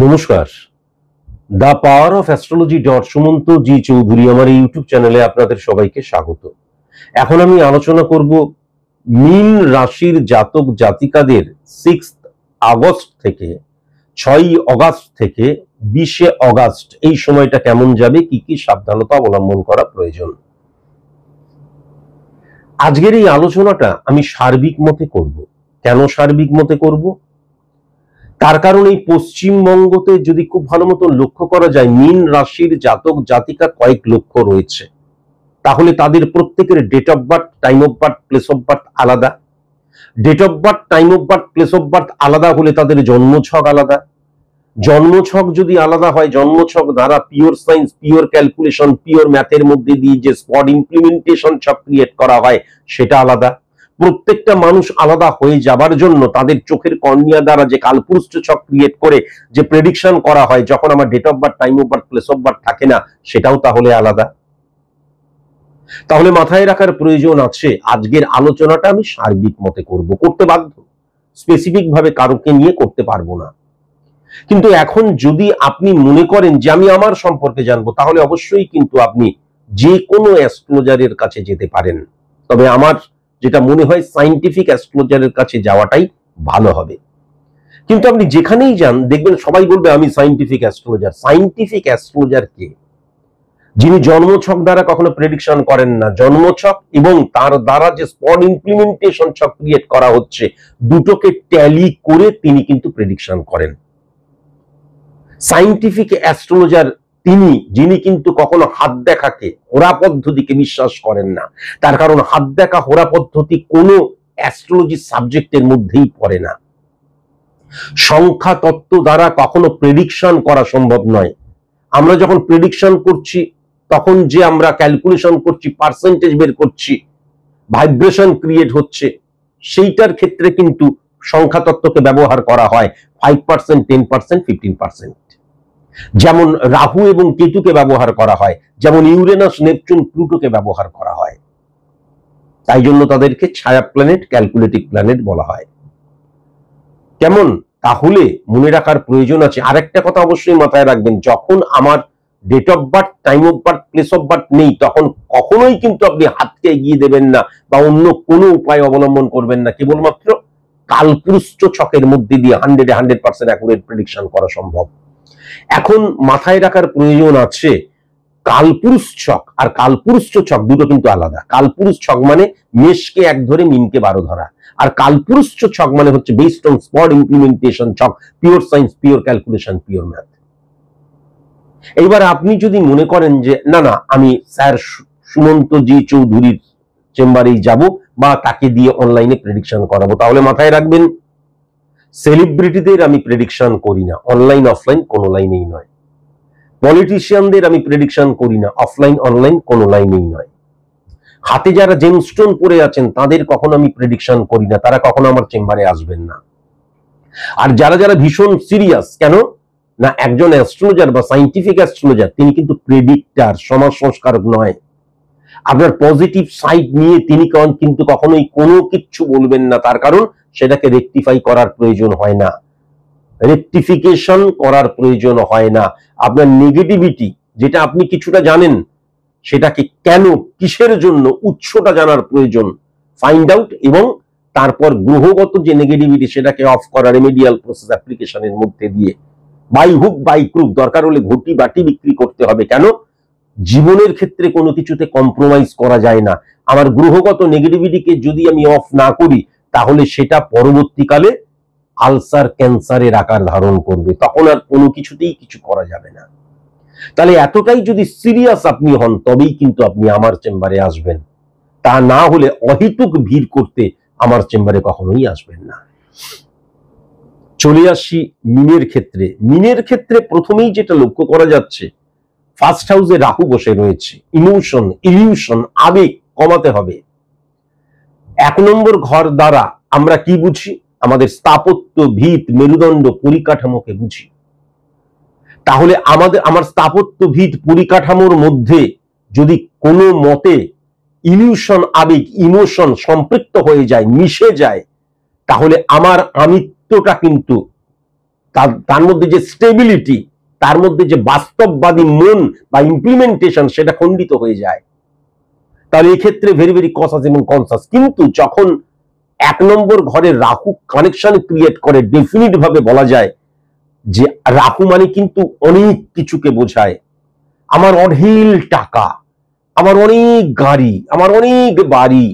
নমস্কার। The power of astrology Sumanta G Chowdhury আমার এই ইউটিউব চ্যানেলে আপনাদের সবাইকে স্বাগত। এখন আমি আলোচনা করব মীন রাশির জাতক জাতিকাদের 6 আগস্ট থেকে 6 অগাস্ট থেকে 20 অগাস্ট এই সময়টা কেমন যাবে, কি কি সাবধানতা অবলম্বন করা প্রয়োজন। আজকের এই আলোচনাটা আমি সার্বিক মতে করব। কেন সার্বিক মতে করব? তার কারণ এই পশ্চিমবঙ্গতে যদি খুব ভালো মতো লক্ষ্য করা যায়, মীন রাশির জাতক জাতিকা কয়েক লক্ষ রয়েছে, তাহলে তাদের প্রত্যেকের date of birth, time of birth, place of birth আলাদা। Date of birth, time of birth, place of birth আলাদা হলে তাদের জন্মছক আলাদা। জন্মছক যদি আলাদা হয়, জন্মছক দ্বারা pure science, pure calculation, pure ম্যাথের মধ্যে দিয়ে যে স্পট ইমপ্লিমেন্টেশন ছক ক্রিয়েট করা হয় সেটা আলাদা। প্রত্যেকটা মানুষ আলাদা হয়ে যাবার জন্য তাদের চোখের কর্নিয়া দ্বারা যে কালপুরুষ ছক ক্রিয়েট করে যে প্রেডিকশন করা হয়, যখন আমার date of birth, time of birth, place of birth থাকে না, সেটাও তাহলে আলাদা। তাহলে মাথায় রাখার প্রয়োজন আছে, আজকের আলোচনাটা আমি সার্বিক মতে করব, করতে বাধ্য, স্পেসিফিক ভাবে কারোকে নিয়ে করতে পারবো না। কিন্তু এখন যদি আপনি মনে করেন যে আমি আমার সম্পর্কে জানবো, তাহলে অবশ্যই কিন্তু আপনি যে কোনো অ্যাস্ট্রোলজারের কাছে যেতে পারেন। তবে আমার যেটা মনে হয় সায়েন্টিফিক অ্যাস্ট্রোলজারের কাছে যাওয়াটাই ভালো হবে। কিন্তু আপনি যেখানেই যান দেখবেন সবাই বলবে আমি সায়েন্টিফিক অ্যাস্ট্রোলজার। সায়েন্টিফিক অ্যাস্ট্রোলজার কে? যিনি জন্মছক দ্বারা কখনো প্রেডিকশন করেন না। জন্মছক এবং তার দ্বারা যে স্পট ইমপ্লিমেন্টেশন ছক ক্রিয়েট করা হচ্ছে, দুটোকে ট্যালি করে তিনি কিন্তু প্রেডিকশন করেন। সায়েন্টিফিক অ্যাস্ট্রোলজার তিনি, যিনি কিন্তু কখনো হাত দেখাকে, হোরা পদ্ধতিকে বিশ্বাস করেন না। তার কারণ হাত দেখা, হোরা পদ্ধতি কোনো অ্যাস্ট্রোলজি সাবজেক্টের মধ্যেই পড়ে না। সংখ্যা তত্ত্ব দ্বারা কখনো প্রেডিকশন করা সম্ভব নয়। আমরা যখন প্রেডিকশন করছি তখন যে আমরা ক্যালকুলেশন করছি, পার্সেন্টেজ বের করছি, ভাইব্রেশন ক্রিয়েট হচ্ছে, সেইটার ক্ষেত্রে কিন্তু সংখ্যা তত্ত্বকে ব্যবহার করা হয় 5%, 10%, 15%। যেমন রাহু এবং কেতুকে ব্যবহার করা হয়, যেমন ইউরেনাস, নেপচুন, প্লুটোকে ব্যবহার করা হয়। তাই জন্য তাদেরকে ছায়া প্ল্যানেট, ক্যালকুলেটিভ প্ল্যানেট বলা হয়। কেমন? তাহলে মনে রাখার প্রয়োজন আছে। আরেকটা কথা অবশ্যই মাথায় রাখবেন, যখন আমার date of birth, time of birth, place of birth নেই, তখন কখনোই কিন্তু আপনি হাতকে এগিয়ে দেবেন না বা অন্য কোনো উপায় অবলম্বন করবেন না। কেবলমাত্র কালপুরুষ ছকের মধ্যে দিয়ে 100% অ্যাকুরেট প্রেডিকশন করা সম্ভব। এখন মাথায় রাখার প্রয়োজন আছে, কালপুরুষ ছক আর কালপুরুষ ছক দুটো কিন্তু আলাদা। কালপুরুষ ছক মানে মেষকে 1 ধরে মিনকে 12 ধরা, আর কালপুরুষ ছক মানে হচ্ছে বেসড অন স্পট ইমপ্লিমেন্টেশন ছক, pure science, pure calculation, pure math. এইবার আপনি যদি মনে করেন যে না না, আমি স্যার সুমন্ত জি চৌধুরীর চেম্বারেই যাব বা তাকে দিয়ে অনলাইনে প্রেডিকশন করাবো, তাহলে মাথায় রাখবেন সেলিব্রিটিদের আমি প্রেডিকশন করি না, অনলাইন অফলাইন কোনো লাইনেই নয়। পলিটিশিয়ানদের আমি প্রেডিকশন করি না, অফলাইন অনলাইন কোনো লাইনেই নয়। হাতে যারা জেমস্টোন পরে আছেন তাদের কখনো আমি প্রেডিকশন করি না, তারা কখনো আমার চেম্বারে আসবেন না। আর যারা যারা ভীষণ সিরিয়াস, কেন না একজন অ্যাস্ট্রোলজার বা সায়েন্টিফিক অ্যাস্ট্রোলজার তিনি কিন্তু প্রেডিক্টার, সমাজ সংস্কারক নয়। আপনার পজিটিভ সাইড নিয়ে তিনি কিন্তু কখনোই কোনো কিছু বলবেন না, তার কারণ সেটাকে রেকটিফাই করার প্রয়োজন হয় না, রেকটিফিকেশন করার প্রয়োজন হয় না। আপনার নেগেটিভিটি যেটা আপনি কিছুটা জানেন, সেটাকে কেন, কিসের জন্য, উৎসটা জানার প্রয়োজন, ফাইন্ড আউট, এবং তারপর গ্রহগত যে নেগেটিভিটি সেটাকে অফ করা রেমেডিয়াল প্রসেস অ্যাপ্লিকেশনের মধ্যে দিয়ে বাই হুক বাই ক্রুক, দরকার হলে ঘটি বাটি বিক্রি করতে হবে। কেন? জীবনের ক্ষেত্রে কোনো কিছুতে কম্প্রোমাইজ করা যায় না। আমার গ্রহগত নেগেটিভিটিকে যদি আমি অফ না করি, তাহলে সেটা পরবর্তীকালে আলসার, ক্যান্সারের আকার ধারণ করবে, তখন আর কোনো কিছুতেই কিছু করা যাবে না। তাহলে এতটাই যদি সিরিয়াস আপনি হন, তবেই কিন্তু আপনি আমার চেম্বারে আসবেন। তা না হলে অহেতুক ভিড় করতে আমার চেম্বারে কখনোই আসবেন না। চলে আসি মিনের ক্ষেত্রে। মিনের ক্ষেত্রে প্রথমেই যেটা লক্ষ্য করা যাচ্ছে, ফার্স্ট হাউসে রাহু বসে রয়েছে। ইমোশন, ইলিউশন, আবেগ কমাতে হবে। 1 নম্বর ঘর দ্বারা আমরা কি বুঝি? আমাদের স্থাপত্য, ভিত, মেরুদণ্ড, পরিকাঠামোকে বুঝি। তাহলে আমার স্থাপত্য, ভিত, পরিকাঠামোর মধ্যে যদি কোনো মতে ইলিউশন, আবেগ, ইমোশন সম্পৃক্ত হয়ে যায়, মিশে যায়, তাহলে আমার আমিত্বটা কিন্তু তার মধ্যে যে স্টেবিলিটি, তার মধ্যে যে বাস্তববাদী মন বা ইমপ্লিমেন্টেশন, সেটা খণ্ডিত হয়ে যায়। তাহলে এই ক্ষেত্রে ভেরি ভেরি কসাস এবং কনসাস। কিন্তু যখন 1 নম্বর ঘরে রাহু কানেকশন ক্রিয়েট করে, ডেফিনিট ভাবে বলা যায় যে রাহু মানে কিন্তু অনেক কিছুকে বোঝায়। আমার অঢেল টাকা, আমার অনেক গাড়ি, আমার অনেক বাড়ি,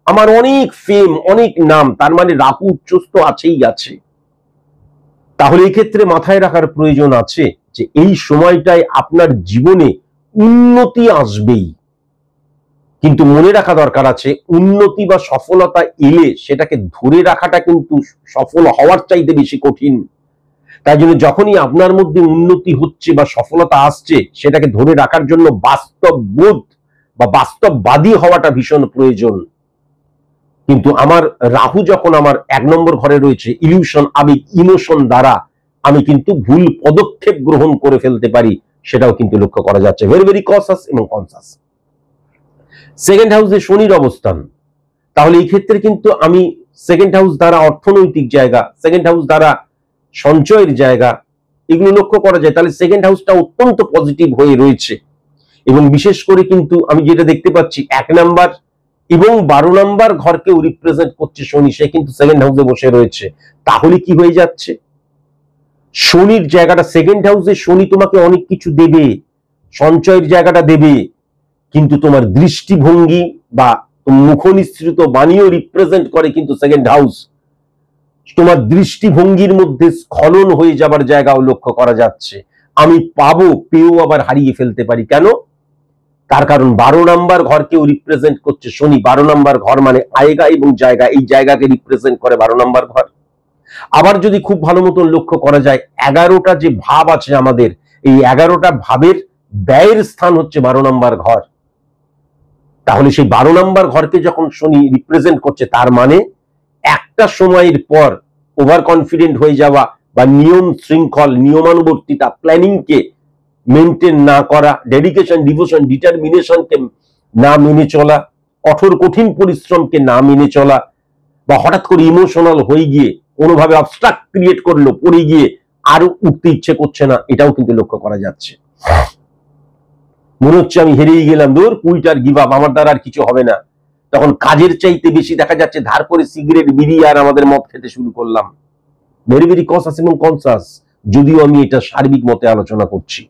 আমার অনেক ফেম, অনেক নাম, তার মানে রাহু উচ্চস্থ আছেই আছে। তাহলে এই ক্ষেত্রে মাথায় রাখার প্রয়োজন আছে যে এই সময়টায় আপনার জীবনে উন্নতি আসবেই, কিন্তু মনে রাখা দরকার আছে উন্নতি বা সফলতা এলে সেটাকে ধরে রাখাটা কিন্তু সফল হওয়ার চাইতে বেশি কঠিন। তাই জন্য যখনই আপনার মধ্যে উন্নতি হচ্ছে বা সফলতা আসছে, সেটাকে ধরে রাখার জন্য বাস্তববোধ বা বাস্তববাদী হওয়াটা ভীষণ প্রয়োজন। কিন্তু আমার রাহু যখন আমার 1 নম্বর ঘরে রয়েছে, ইলিউশন, আবেগ, ইমোশন দ্বারা আমি কিন্তু ভুল পদক্ষেপ গ্রহণ করে ফেলতে পারি, সেটাও কিন্তু লক্ষ্য করা যাচ্ছে। ভেরি ভেরি কসাস এবং কনসাস। সেকেন্ড হাউসে শনির অবস্থান, তাহলে এই ক্ষেত্রে কিন্তু আমি সেকেন্ড হাউস দ্বারা অর্থনৈতিক জায়গা, সেকেন্ড হাউস দ্বারা সঞ্চয়ের জায়গা, এগুলো লক্ষ্য করা যায়। তাহলে সেকেন্ড হাউসটা অত্যন্ত পজিটিভ হয়ে রয়েছে। এবং বিশেষ করে কিন্তু আমি যেটা দেখতে পাচ্ছি 1 নাম্বার এবং 12 নাম্বার ঘরকেও রিপ্রেজেন্ট করছে শনি, সে কিন্তু সেকেন্ড হাউসে বসে রয়েছে। তাহলে কি হয়ে যাচ্ছে, শনির জায়গাটা সেকেন্ড হাউসে, শনি তোমাকে অনেক কিছু দেবে, সঞ্চয়ের জায়গাটা দেবে, কিন্তু তোমার দৃষ্টিভঙ্গি বা মুখনিসৃত বাণীও রিপ্রেজেন্ট করে কিন্তু সেকেন্ড হাউস। তোমার দৃষ্টিভঙ্গির মধ্যে স্খলন হয়ে যাবার জায়গাও লক্ষ্য করা যাচ্ছে। আমি পাবো, পেয়েও আবার হারিয়ে ফেলতে পারি। কেন? তার কারণ 12 নাম্বার ঘরকেও রিপ্রেজেন্ট করছে শনি। 12 নাম্বার ঘর মানে আয়গা এবং জায়গা, এই জায়গাকে রিপ্রেজেন্ট করে 12 নাম্বার ঘর। আবার যদি খুব ভালো মতন লক্ষ্য করা যায়, 11টা যে ভাব আছে আমাদের, এই 11টা ভাবের ব্যয়ের স্থান হচ্ছে 12 নাম্বার ঘর। তাহলে সেই 12 নাম্বার ঘরকে যখন শনি রিপ্রেজেন্ট করছে, তার মানে একটা সময়ের পর ওভার কনফিডেন্ট হয়ে যাওয়া বা নিয়ম শৃঙ্খল, নিয়মানুবর্তিতা, প্ল্যানিংকে মেনটেন না করা, ডেডিকেশন, ডিভোশন, ডিটারমিনেশনকে না মেনে চলা, কঠোর কঠিন পরিশ্রমকে না মেনে চলা, বা হঠাৎ করে ইমোশনাল হয়ে গিয়ে কোনোভাবে অবস্ট্রাক্ট ক্রিয়েট করলো, পড়ে গিয়ে আরো উঠতে ইচ্ছে করছে না, এটাও কিন্তু লক্ষ্য করা যাচ্ছে। মনে হচ্ছে আমি হেরেই গেলাম, দূর কুইটার, গিভ আপ, আমার দ্বারা আর কিছু হবে না। তখন কাজের চাইতে বেশি দেখা যাচ্ছে ধার করে সিগারেট, বিড়ি আর আমাদের মদ খেতে শুরু করলাম। ভেরি ভেরি কনসাস এবং কনসাস, যদিও আমি এটা সার্বিক মতে আলোচনা করছি।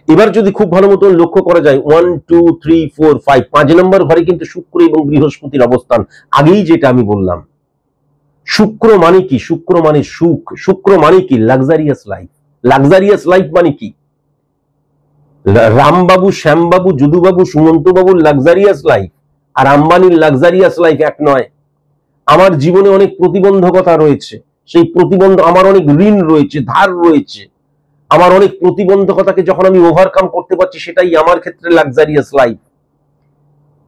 এবার যদি খুব ভালো মতন লক্ষ্য করা যায় 1 2 3 4 5, 5 নম্বর ঘরে কিন্তু শুক্র এবং বৃহস্পতির অবস্থান। আগেই যেটা আমি বললাম, শুক্র মানে কি? শুক্র মানে সুখ। শুক্র মানে কি? Luxurious life. লাক্সারিয়াস লাইফ মানে কি? রামবাবু, শ্যামবাবু, যদুবাবু, সুমন্ত বাবুর লাক্সারিয়াস লাইফ আর আম্বানির লাক্সারিয়াস লাইফ এক নয়। আমার জীবনে অনেক প্রতিবন্ধকতা রয়েছে, সেই আমার অনেক ঋণ রয়েছে, ধার রয়েছে, আমার অনেক প্রতিবন্ধকতাকে যখন আমি ওভারকাম করতে পারছি, সেটাই আমার ক্ষেত্রে লাক্সারিয়াস লাইফ।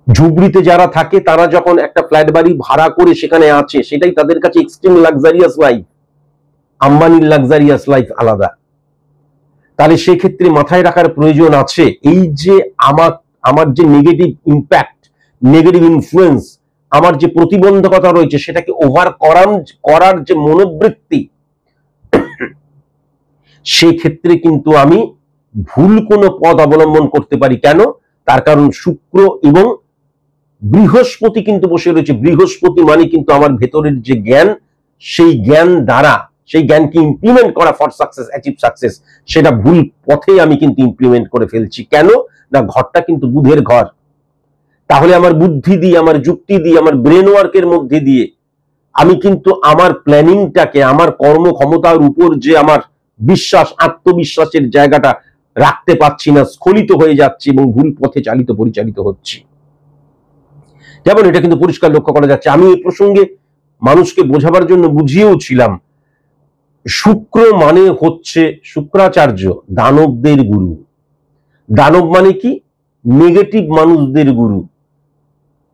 ঝুবড়িতে যারা থাকে তারা যখন একটা ফ্ল্যাট বাড়ি ভাড়া করে সেখানে আছে, সেটাই তাদের কাছে এক্সট্রিম লাক্সারিয়াস লাইফ। আম্বানির লাক্সারিয়াস লাইফ আলাদা। তাহলে সেক্ষেত্রে মাথায় রাখার প্রয়োজন আছে, এই যে আমার যে নেগেটিভ ইম্প্যাক্ট, নেগেটিভ ইনফ্লুয়েন্স, আমার যে প্রতিবন্ধকতা রয়েছে, সেটাকে ওভার করার যে মনোবৃত্তি, সেই ক্ষেত্রে কিন্তু আমি ভুল কোনো পথ অবলম্বন করতে পারি। কেন? তার কারণ শুক্র এবং বৃহস্পতি কিন্তু বসে রয়েছে। বৃহস্পতি মানে কিন্তু আমার ভেতরের যে জ্ঞান, সেই জ্ঞান দ্বারা, সেই জ্ঞানকে ইমপ্লিমেন্ট করা ফর সাকসেস, অ্যাচিভ সাকসেস, সেটা ভুল পথে আমি কিন্তু ইমপ্লিমেন্ট করে ফেলছি। কেন না? ঘরটা কিন্তু বুধের ঘর। তাহলে আমার বুদ্ধি দিয়ে, আমার যুক্তি দিয়ে, আমার ব্রেন ওয়ার্কের মধ্যে দিয়ে আমি কিন্তু আমার প্ল্যানিংটাকে, আমার কর্মক্ষমতার উপর যে আমার বিশ্বাস, আত্মবিশ্বাসের জায়গাটা রাখতে পারছি না, স্খলিত হয়ে যাচ্ছে এবং ভুল পথে পরিচালিত হচ্ছি। যেমন এটা কিন্তু পরিষ্কার লক্ষ্য করা যাচ্ছে। আমি এই প্রসঙ্গে মানুষকে বোঝাবার জন্য বুঝিয়েও ছিলাম, শুক্র মানে হচ্ছে শুক্রাচার্য, দানবদের গুরু। দানব মানে কি? নেগেটিভ মানুষদের গুরু।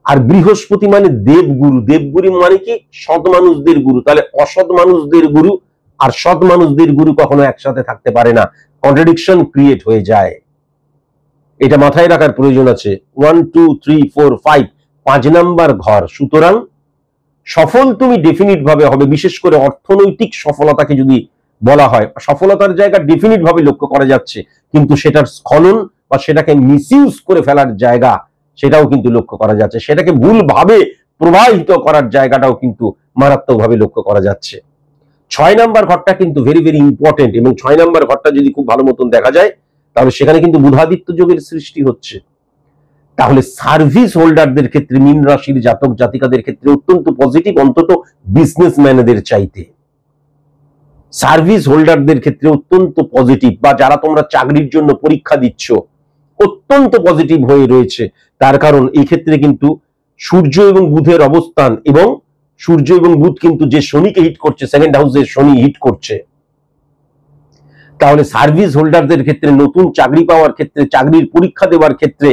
আর বৃহস্পতি মানে দেবগুরু। দেবগুরু মানে কি? সৎ মানুষদের গুরু। তাহলে অসৎ মানুষদের গুরু আর সৎ মানুষদের গুরু কখনো একসাথে থাকতে পারে না, কন্ট্রাডিকশন ক্রিয়েট হয়ে যায়। এটা মাথায় রাখার প্রয়োজন আছে। 1 2 3 4 5, 5 নাম্বার ঘর। সুতরাং সফল তুমি ডেফিনিট ভাবে হবে। বিশেষ করে অর্থনৈতিক সফলতাকে যদি বলা হয়, সফলতার জায়গা ডেফিনিট ভাবে লক্ষ্য করা যাচ্ছে, কিন্তু সেটার স্খলন বা সেটাকে মিসইউজ করে ফেলার জায়গা সেটাও কিন্তু লক্ষ্য করা যাচ্ছে, সেটাকে ভুলভাবে প্রবাহিত করার জায়গাটাও কিন্তু মারাত্মকভাবে লক্ষ্য করা যাচ্ছে। 6 নাম্বার ঘরটা কিন্তু ভেরি ভেরি ইম্পর্টেন্ট, এবং 6 নাম্বার ঘরটা যদি খুব ভালো মতন দেখা যায় তাহলে সেখানে কিন্তু বুধাদিত্য যোগের সৃষ্টি হচ্ছে। তাহলে সার্ভিস হোল্ডারদের ক্ষেত্রে, মীন রাশির জাতক জাতিকাদের ক্ষেত্রে অত্যন্ত পজিটিভ, অন্তত বিজনেসম্যানদের চাইতে সার্ভিস হোল্ডারদের ক্ষেত্রে অত্যন্ত পজিটিভ, বা যারা তোমরা চাকরির জন্য পরীক্ষা দিচ্ছ অত্যন্ত পজিটিভ হয়ে রয়েছে। তার কারণ এই ক্ষেত্রে কিন্তু সূর্য এবং বুধের অবস্থান, এবং সূর্য এবং বুধ কিন্তু যে শনিকে হিট করছে, সেকেন্ড হাউসে শনি হিট করছে, তাহলে সার্ভিস হোল্ডারদের ক্ষেত্রে নতুন চাকরি পাওয়ার ক্ষেত্রে, চাকরির পরীক্ষা দেওয়ার ক্ষেত্রে,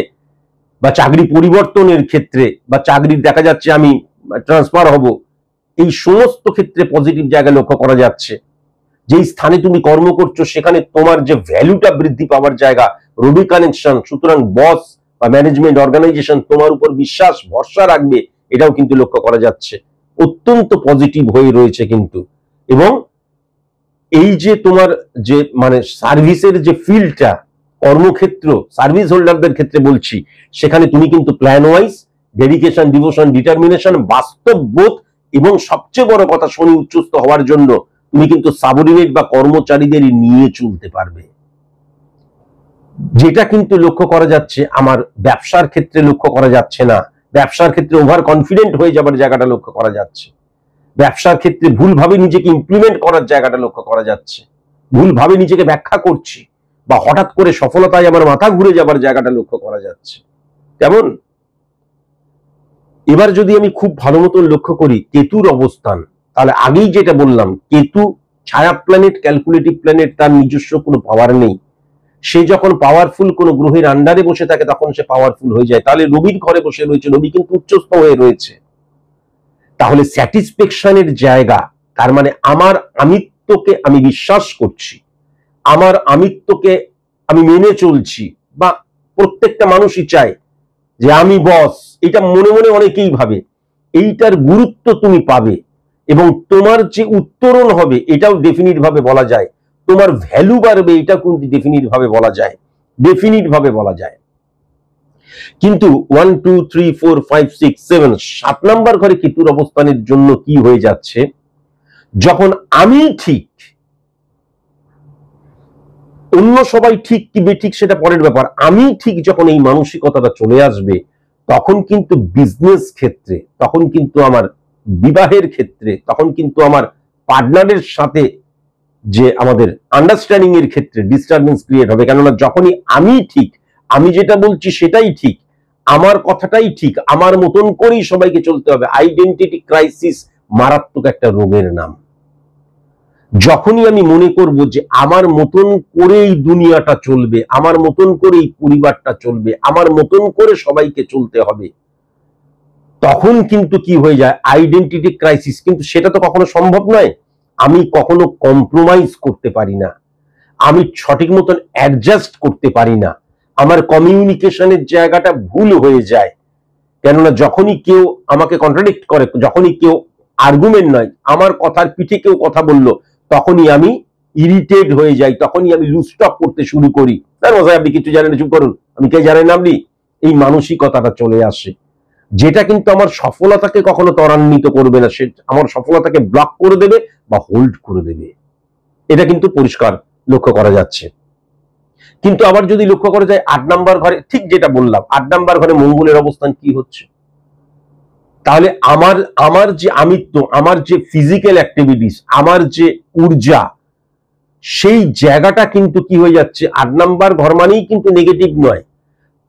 বা চাকরি পরিবর্তনের ক্ষেত্রে, বা চাকরির দেখা যাচ্ছে আমি ট্রান্সফার হব, এই সমস্ত ক্ষেত্রে পজিটিভ জায়গা লক্ষ্য করা যাচ্ছে। যেই স্থানে তুমি কর্ম করছো সেখানে তোমার যে ভ্যালুটা বৃদ্ধি পাওয়ার জায়গা, রবি কানেকশন, সুতরাং বস বা ম্যানেজমেন্ট অর্গানাইজেশন তোমার উপর বিশ্বাস ভরসা রাখবে, এটাও কিন্তু লক্ষ্য করা যাচ্ছে। অত্যন্ত পজিটিভ হয়ে রয়েছে কিন্তু। এবং এই যে তোমার যে মানে সার্ভিসের যে ফিল্ডটা, কর্মক্ষেত্র, সার্ভিস হোল্ডারদের ক্ষেত্রে বলছি, সেখানে তুমি কিন্তু plan wise, dedication, devotion, determination, বাস্তববোধ, এবং সবচেয়ে বড় কথা শনি উচ্চস্থ হওয়ার জন্য তুমি কিন্তু সাবঅর্ডিনেট বা কর্মচারীদের নিয়ে চলতে পারবে, যেটা কিন্তু লক্ষ্য করা যাচ্ছে। আমার ব্যবসার ক্ষেত্রে লক্ষ্য করা যাচ্ছে না, ব্যবসার ক্ষেত্রে ওভার কনফিডেন্ট হয়ে যাবার জায়গাটা লক্ষ্য করা যাচ্ছে, ব্যবসার ক্ষেত্রে ভুলভাবে নিজেকে ইমপ্লিমেন্ট করার জায়গাটা লক্ষ্য করা যাচ্ছে, ভুলভাবে নিজেকে ব্যাখ্যা করছি, বা হঠাৎ করে সফলতায় আমার মাথা ঘুরে যাবার জায়গাটা লক্ষ্য করা যাচ্ছে। কেমন? এবার যদি আমি খুব ভালো মতন লক্ষ্য করি কেতুর অবস্থান, তাহলে আগেই যেটা বললাম, কেতু ছায়া প্ল্যানেট, ক্যালকুলেটিভ প্ল্যানেট, তার নিজস্ব কোনো পাওয়ার নেই। সে যখন পাওয়ারফুল কোনো গ্রহের আন্ডারে বসে থাকে তখন সে পাওয়ারফুল হয়ে যায়। তাহলে রবির ঘরে বসে রয়েছে, রবি কিন্তু উচ্চস্থ হয়ে রয়েছে, তাহলে স্যাটিসফ্যাকশনের জায়গা, তার মানে আমার আমিত্বকে আমি বিশ্বাস করছি, আমার আমিত্বকে আমি মেনে চলছি, বা প্রত্যেকটা মানুষই চায় যে আমি বস, এটা মনে মনে অনেকেই ভাবে, এইটার গুরুত্ব তুমি পাবে, এবং তোমার যে উত্তরণ হবে এটাও ডেফিনিট ভাবে বলা যায়, তোমার ভ্যালু বাড়বে, এটা কিন্তু ডেফিনিট ভাবে বলা যায়, ডেফিনিট ভাবে বলা যায়। কিন্তু 1 2 3 4 5 6 7 7 নাম্বার ঘরে কেতুর অবস্থানের জন্য কি হয়ে যাচ্ছে, যখন আমি ঠিক, অন্য সবাই ঠিক কি বেঠিক সেটা পরের ব্যাপার, আমি ঠিক যখন এই মানসিকতাটা চলে আসবে, তখন কিন্তু বিজনেস ক্ষেত্রে, তখন কিন্তু আমার বিবাহের ক্ষেত্রে, তখন কিন্তু আমার পার্টনারের সাথে যে আমাদের আন্ডারস্ট্যান্ডিং এর ক্ষেত্রে ডিস্টারবেন্স ক্রিয়েট হবে। কেননা যখনই আমি ঠিক, আমি যেটা বলছি সেটাই ঠিক, আমার কথাটাই ঠিক, আমার মতন করেই সবাইকে চলতে হবে, আইডেন্টিটি ক্রাইসিস মারাত্মক একটা রোগের নাম। যখনই আমি মনে করব যে আমার মতন করেই দুনিয়াটা চলবে, আমার মতন করেই পরিবারটা চলবে, আমার মতন করে সবাইকে চলতে হবে, তখন কিন্তু কি হয়ে যায়, আইডেন্টিটি ক্রাইসিস। কিন্তু সেটা তো কখনো সম্ভব নয়, আমি কখনো কম্প্রোমাইজ করতে পারি না, আমি সঠিক মতন অ্যাডজাস্ট করতে পারি না, আমার কমিউনিকেশনের জায়গাটা ভুল হয়ে যায়। কেননা যখনই কেউ আমাকে কন্ট্রাডিক্ট করে, যখনই কেউ আর্গুমেন্ট নয়, আমার কথার পিঠে কেউ কথা বললো, তখনই আমি ইরিটেট হয়ে যাই, তখনই আমি লুজ টক করতে শুরু করি, আপনি কিছু জানেন, চুপ করুন, আমি কে জানেন আপনি, এই মানসিকতাটা চলে আসে, যেটা কিন্তু আমার সফলতাকে কখনো ত্বরান্বিত করবে না, সে আমার সফলতাকে ব্লক করে দেবে বা হোল্ড করে দেবে। এটা কিন্তু পরিষ্কার লক্ষ্য করা যাচ্ছে। কিন্তু আবার যদি লক্ষ্য করা যায় 8 নাম্বার ঘরে, ঠিক যেটা বললাম, 8 নাম্বার ঘরে মঙ্গলের অবস্থান কি হচ্ছে, তাহলে আমার যে আমিত্ব, আমার যে ফিজিক্যাল অ্যাক্টিভিটিস, আমার যে ঊর্জা, সেই জায়গাটা কিন্তু কি হয়ে যাচ্ছে, 8 নাম্বার ঘর মানেই কিন্তু নেগেটিভ নয়।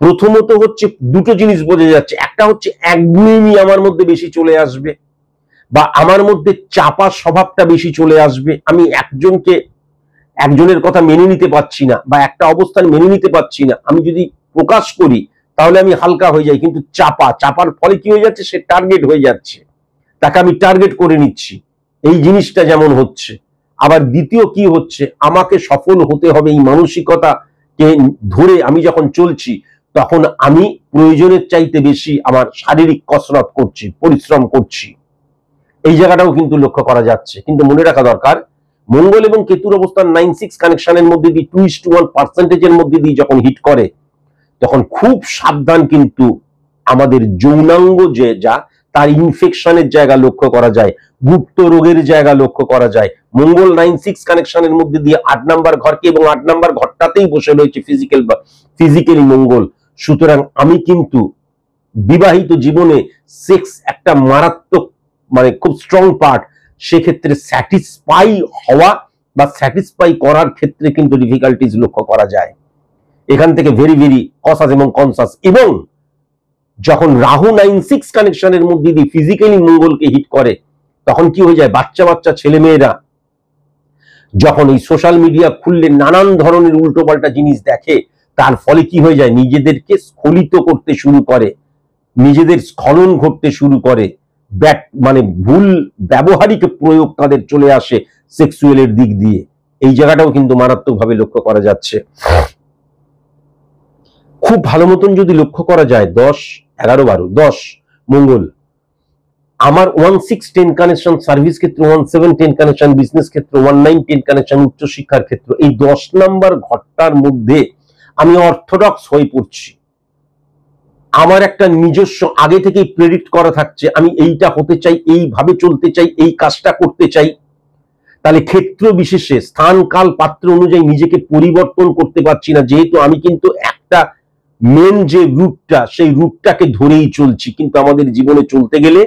প্রথমত হচ্ছে দুটো জিনিস বোঝা যাচ্ছে, একটা হচ্ছে একগুঁয়েমি আমার মধ্যে বেশি চলে আসবে, বা আমার মধ্যে চাপা স্বভাবটা বেশি চলে আসবে, আমি একজনের কথা মেনে নিতে পারছি না, বা একটা অবস্থান মেনে নিতে পারছি না, আমি যদি প্রকাশ করি তাহলে আমি হালকা হয়ে যাই, কিন্তু চাপার ফলে কি হয়ে যাচ্ছে, সে টার্গেট হয়ে যাচ্ছে, তাকে আমি টার্গেট করে নিচ্ছি, এই জিনিসটা যেমন হচ্ছে। আবার দ্বিতীয় কি হচ্ছে, আমাকে সফল হতে হবে এই মানসিকতাকে ধরে আমি যখন চলছি, তখন আমি প্রয়োজনের চাইতে বেশি আমার শারীরিক কসরত করছি, পরিশ্রম করছি, এই জায়গাটাও কিন্তু লক্ষ্য করা যাচ্ছে। কিন্তু মনে রাখা দরকার, মঙ্গল এবং কেতুর অবস্থান 9-6 কানেকশনের মধ্যে দিয়ে 2:1% মধ্যে দিয়ে যখন হিট করে, তখন খুব সাবধান। কিন্তু আমাদের যৌনাঙ্গ যে যা তার ইনফেকশনের জায়গা লক্ষ্য করা যায়, গুপ্ত রোগের জায়গা লক্ষ্য করা যায়। মঙ্গল 9-6 কানেকশনের মধ্যে দিয়ে 8 নাম্বার ঘরকে, এবং 8 নাম্বার ঘরটাতেই বসে রয়েছে ফিজিক্যালি মঙ্গল। সুতরাং আমি কিন্তু বিবাহিত জীবনে সেক্স একটা মারাত্মক, মানে খুব স্ট্রং পার্ট। সেক্ষেত্রে স্যাটিসফাই হওয়া বা স্যাটিসফাই করার ক্ষেত্রে কিন্তু ডিফিকাল্টিজ লক্ষ্য করা যায়। এখান থেকে ভেরি ভেরি কসাস এবং কনসাস। এবং যখন রাহু 9-6 কানেকশনের মধ্যে দিয়ে ফিজিক্যালি মঙ্গলকে হিট করে, তখন কি হয়ে যায়, বাচ্চা বাচ্চা ছেলে মেয়েরা যখন এই সোশ্যাল মিডিয়া খুললে নানান ধরনের উল্টোপাল্টা জিনিস দেখে, তার ফলে কি হয়ে যায়, নিজেদেরকে স্খলিত করতে শুরু করে, নিজেদের স্খলন ঘটতে শুরু করে, মানে ভুল ব্যবহারিক প্রয়োগ তাদের চলে আসে সেক্সুয়ালের দিক দিয়ে। এই জায়গাটাও কিন্তু মারাত্মকভাবে লক্ষ্য করা যাচ্ছে। খুব ভালো মতন যদি লক্ষ্য করা যায়, 10, 11, 12, 10 মঙ্গল আমার 1-6-10 কানেকশন সার্ভিস ক্ষেত্র, 1-7-10 কানেকশন বিজনেস ক্ষেত্র, 1-9-10 কানেকশন উচ্চশিক্ষার ক্ষেত্র। এই 10 নাম্বার ঘরটার মধ্যে আমি অর্থোডক্স হয়ে পড়ছি। আমার একটা নিজস্ব আগে থেকেই প্রেডিক্ট করা থাকছে, আমি এইটা হতে চাই, এইভাবে চলতে চাই, এই কাজটা করতে চাই। তাহলে ক্ষেত্র বিশেষে স্থান কাল পাত্র অনুযায়ী নিজেকে পরিবর্তন করতে পারছি না, যেহেতু আমি কিন্তু একটা মেন যে রুটটা, সেই রুটটাকে ধরেই চলছি। কিন্তু আমাদের জীবনে চলতে গেলে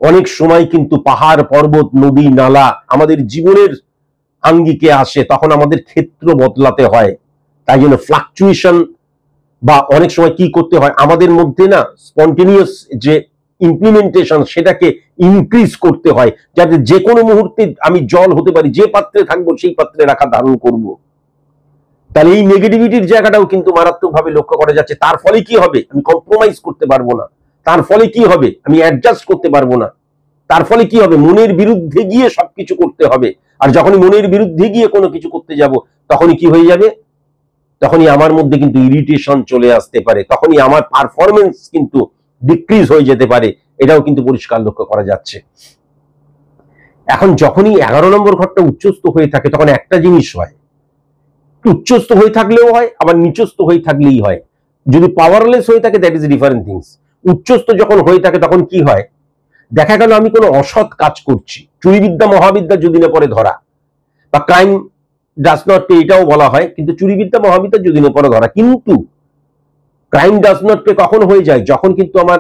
অনেক সময় কিন্তু পাহাড় পর্বত নদী নালা আমাদের জীবনের আঙ্গিকে আসে, তখন আমাদের ক্ষেত্র বদলাতে হয়। তাই জন্য ফ্লাকচুয়েশন বা অনেক সময় কি করতে হয়, আমাদের মধ্যে না স্পন্টেনিয়াস যে ইমপ্লিমেন্টেশন, সেটাকে ইনক্রিজ করতে হয়, যাতে যে কোনো মুহূর্তে আমি জল হতে পারি, যে পাত্রে থাকবো সেই পাত্রে রাখা ধারণ করব। তাহলে এই নেগেটিভিটির জায়গাটাও কিন্তু মারাত্মকভাবে লক্ষ্য করা যাচ্ছে। তার ফলে কি হবে, আমি কম্প্রোমাইজ করতে পারবো না। তার ফলে কি হবে, আমি অ্যাডজাস্ট করতে পারবো না। তার ফলে কি হবে, মনের বিরুদ্ধে গিয়ে সবকিছু করতে হবে। আর যখনই মনের বিরুদ্ধে গিয়ে কোনো কিছু করতে যাব, তখনই কি হয়ে যাবে, তখনই আমার মধ্যে কিন্তু ইরিটেশন চলে আসতে পারে, তখনই আমার পারফরমেন্স কিন্তু ডিক্রিজ হয়ে যেতে পারে। এটাও কিন্তু পরিষ্কার লক্ষ্য করা যাচ্ছে। এখন যখনই 11 নম্বর ঘরটা উচ্চস্থ হয়ে থাকে, তখন একটা জিনিস হয়, উচ্চস্থ হয়ে থাকলেও হয়, আবার নিচস্থ হয়ে থাকলেই হয়। যদি পাওয়ারলেস হয়ে থাকে, দ্যাট ইজ ডিফারেন্ট থিংস। উচ্চস্থ যখন হয়ে থাকে, তখন কি হয়, দেখা গেল আমি কোনো অসৎ কাজ করছি, চুরিবিদ্যা মহাবিদ্যা যদি না পরে ধরা, বা ক্রাইম ডাজ নট পে, এটাও বলা হয়, কিন্তু চুরিবিদ্যা মহাবিদ্যা যদি না পরে ধরা। কিন্তু ক্রাইম ডাজ নট পে কখন হয়ে যায়, যখন কিন্তু আমার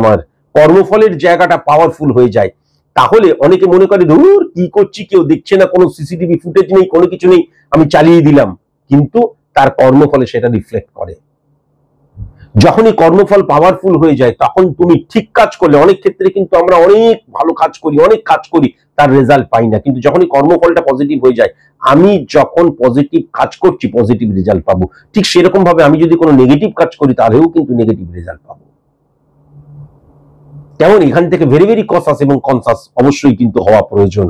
আমার কর্মফলের জায়গাটা পাওয়ারফুল হয়ে যায়। তাহলে অনেকে মনে করে, ধুর কি করছি, কেউ দেখছে না, কোনো সিসিটিভি ফুটেজ নেই, কোনো কিছু নেই, আমি চালিয়ে দিলাম। কিন্তু তার কর্মফলে সেটা রিফ্লেক্ট করে। যখনই কর্মফল পাওয়ারফুল হয়ে যায়, তখন তুমি ঠিক কাজ করলে, অনেক ক্ষেত্রে কিন্তু আমরা অনেক ভালো কাজ করি, অনেক কাজ করি, তার রেজাল্ট পাই না। কিন্তু যখনই কর্মফলটা পজিটিভ হয়ে যায়, আমি যখন পজিটিভ কাজ করছি, পজিটিভ রেজাল্ট পাবো। ঠিক সেরকম ভাবে আমি যদি কোনো নেগেটিভ কাজ করি, তাহলেও কিন্তু নেগেটিভ রেজাল্ট পাবো। তেমন এখান থেকে ভেরি ভেরি কসাস এবং কনসাস অবশ্যই কিন্তু হওয়া প্রয়োজন।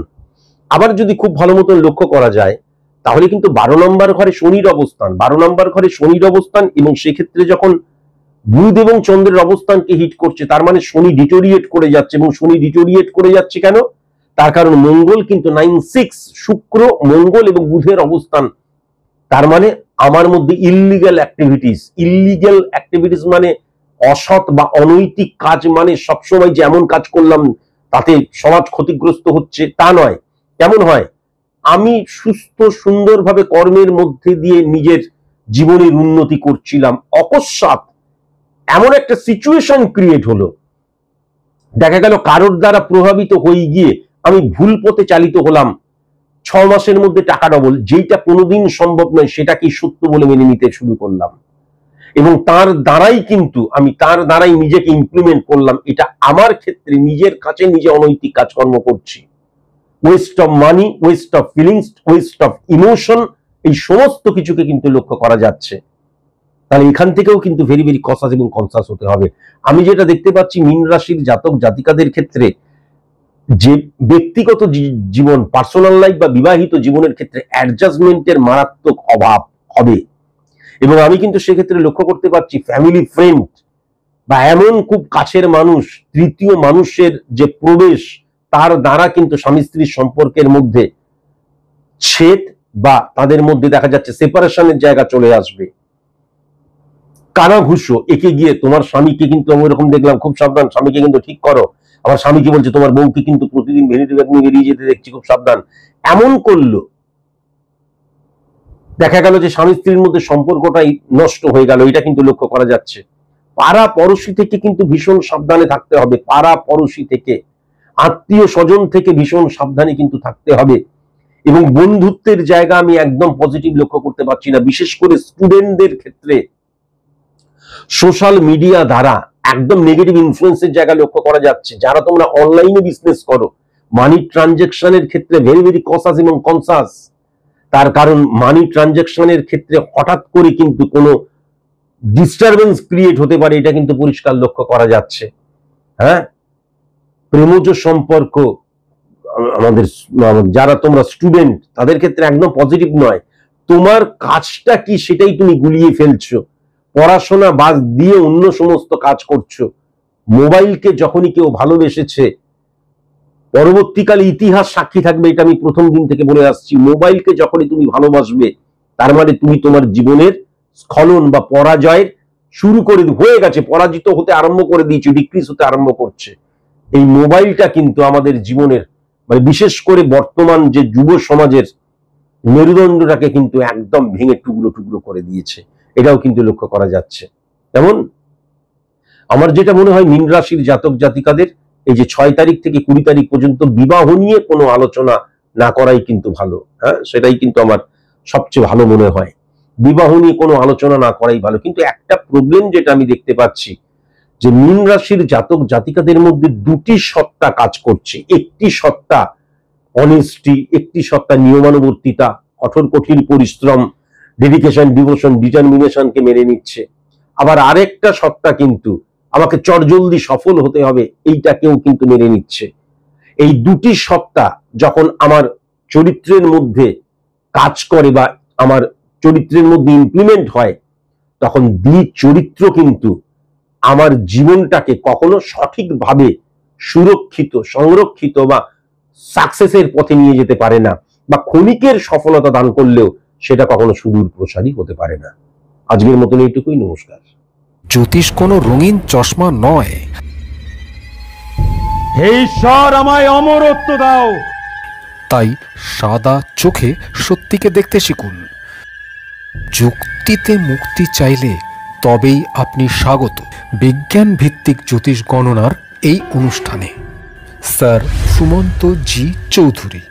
আবার যদি খুব ভালো মতন লক্ষ্য করা যায়, তাহলে কিন্তু 12 নম্বর ঘরে শনির অবস্থান, 12 নম্বর ঘরে শনির অবস্থান, এবং সেক্ষেত্রে যখন বুধ এবং চন্দ্রের অবস্থানকে হিট করছে, তার মানে শনি ডিটোরিয়েট করে যাচ্ছে। এবং শনি ডিটোরিয়েট করে যাচ্ছে কেন, তার কারণ মঙ্গল কিন্তু 9-6, শুক্র মঙ্গল এবং বুধের অবস্থান। তার মানে আমার মধ্যে ইল্লিগাল অ্যাক্টিভিটিস মানে অসৎ বা অনৈতিক কাজ, মানে সবসময় যে এমন কাজ করলাম তাতে সমাজ ক্ষতিগ্রস্ত হচ্ছে, তা নয়। কেমন হয়, আমি সুস্থ সুন্দরভাবে কর্মের মধ্যে দিয়ে নিজের জীবনের উন্নতি করছিলাম, অকস্মাৎ এমন একটা সিচুয়েশন ক্রিয়েট হলো, দেখা গেল কারোর দ্বারা প্রভাবিত হয়ে গিয়ে আমি ভুল পথে চালিত হলাম, 6 মাসের মধ্যে টাকা ডবল, যেটা কোনোদিন সম্ভব নয়, সেটাকে সত্য বলে মেনে নিতে শুরু করলাম, এবং তার দ্বারাই নিজেকে ইমপ্লিমেন্ট করলাম। এটা আমার ক্ষেত্রে নিজের কাছে নিজে অনৈতিক কাজকর্ম করছি। West of money, West of feelings, West of emotion, এই সমস্ত কিছুকে কিন্তু লক্ষ্য করা যাচ্ছে। তাহলে এখান থেকেও কিন্তু ভেরি ভেরি কসাস এবং কনসাস হতে হবে। আমি যেটা দেখতে পাচ্ছি, মীন রাশির জাতক জাতিকাদের ক্ষেত্রে যে ব্যক্তিগত জীবন, পার্সোনাল লাইফ বা বিবাহিত জীবনের ক্ষেত্রে অ্যাডজাস্টমেন্টের মারাত্মক অভাব হবে। এবং আমি কিন্তু সেক্ষেত্রে লক্ষ্য করতে পারছি, ফ্যামিলি ফ্রেন্ড বা এমন খুব কাছের মানুষ, তৃতীয় মানুষের যে প্রবেশ, তার দ্বারা কিন্তু স্বামী স্ত্রীর সম্পর্কের মধ্যে ছেদ বা তাদের মধ্যে দেখা যাচ্ছে সেপারেশনের জায়গা চলে আসবে। কানাঘুষো একে গিয়ে তোমার স্বামীকে কিন্তু আমি এরকম দেখলাম, খুব সাবধান, স্বামীকে কিন্তু ঠিক করো, আবার স্বামীকে বলছে তোমার বউকে কিন্তু প্রতিদিন ভ্যানিটি ব্যাগ নিয়ে বেরিয়ে যেতে দেখছি, খুব সাবধান। এমন করলো, দেখা গেল যে স্বামী স্ত্রীর মধ্যে সম্পর্কটাই নষ্ট হয়ে গেল। এটা কিন্তু লক্ষ্য করা যাচ্ছে। পাড়া পড়শি থেকে কিন্তু ভীষণ সাবধানে থাকতে হবে। পাড়া পড়শি থেকে, আত্মীয় স্বজন থেকে ভীষণ সাবধানে কিন্তু থাকতে হবে। এবং বন্ধুত্বের জায়গা আমি একদম পজিটিভ লক্ষ্য করতে পারছি না, বিশেষ করে স্টুডেন্টদের ক্ষেত্রে সোশ্যাল মিডিয়া দ্বারা একদম নেগেটিভ ইনফ্লুয়েন্সের জায়গা লক্ষ্য করা যাচ্ছে। যারা তোমরা অনলাইনে বিজনেস করো, মানি ট্রানজেকশনের ক্ষেত্রে ভেরি ভেরি কসাস এবং কনসাস। তার কারণ মানি ট্রানজেকশনের ক্ষেত্রে হঠাৎ করে কিন্তু কোনো ডিস্টারবেন্স ক্রিয়েট হতে পারে, এটা কিন্তু পরিষ্কার লক্ষ্য করা যাচ্ছে। হ্যাঁ, প্রেমজ সম্পর্ক আমাদের যারা তোমরা স্টুডেন্ট তাদের ক্ষেত্রে একদম পজিটিভ নয়। তোমার কাজটা কি সেটাই তুমি গুলিয়ে ফেলছো, পড়াশোনা বাদ দিয়ে অন্য সমস্ত কাজ করছো। মোবাইলকে যখনই কেউ ভালোবেসেছে, পরবর্তীকালে ইতিহাস সাক্ষী থাকবে, এটা আমি প্রথম দিন থেকে বলে আসছি। মোবাইলকে যখনই তুমি ভালোবাসবে, তার মানে তুমি তোমার জীবনের স্খলন বা পরাজয়ের শুরু করে হয়ে গেছে, পরাজিত হতে আরম্ভ করে দিয়েছে, ডিক্রিজ হতে আরম্ভ করছে। এই মোবাইলটা কিন্তু আমাদের জীবনের মানে বিশেষ করে বর্তমান যে যুব সমাজের মেরুদণ্ডটাকে কিন্তু একদম ভেঙে টুকরো টুকরো করে দিয়েছে, এটাও কিন্তু লক্ষ্য করা যাচ্ছে। যেমন আমার যেটা মনে হয়, মীন রাশির জাতক জাতিকাদের এই যে 6 তারিখ থেকে 20 তারিখ পর্যন্ত বিবাহ নিয়ে কোনো আলোচনা না করাই কিন্তু ভালো। হ্যাঁ, সেটাই কিন্তু আমার সবচেয়ে ভালো মনে হয়, বিবাহ নিয়ে কোনো আলোচনা না করাই ভালো। কিন্তু একটা প্রবলেম যেটা আমি দেখতে পাচ্ছি, যে মীন রাশির জাতক জাতিকাদের মধ্যে দুটি সত্তা কাজ করছে। একটি সত্তা অনেস্টি, একটি সত্তা নিয়মানুবর্তিতা, কঠিন পরিশ্রম, ডেডিকেশন, ডিভোশন, ডিটারমিনেশনকে মেনে নিচ্ছে। আবার আরেকটা সত্তা কিন্তু আমাকে চটজলদি সফল হতে হবে, এইটাকেও কিন্তু মেনে নিচ্ছে। এই দুটি সত্তা যখন আমার চরিত্রের মধ্যে কাজ করে বা আমার চরিত্রের মধ্যে ইমপ্লিমেন্ট হয়, তখন চরিত্র কিন্তু আমার জীবনটাকে কখনো সঠিকভাবে সুরক্ষিত, সংরক্ষিত বা সাকসেসের পথে নিয়ে যেতে পারে না, বা ক্ষণিকের সফলতা দান করলেও সেটা কখনো সুদূর প্রসারী হতে পারে না। আজকের মতন এইটুকুই, নমস্কার। জ্যোতিষ কোনো রঙিন চশমা নয়। হে ঈশ্বর, আমায় অমরত্ব দাও। তাই সাদা চোখে সত্যিকে দেখতে শিখুন। যুক্তিতে মুক্তি চাইলে তবেই আপনি স্বাগত বিজ্ঞান ভিত্তিক জ্যোতিষ গণনার এই অনুষ্ঠানে। Sir Sumanta G Chowdhury.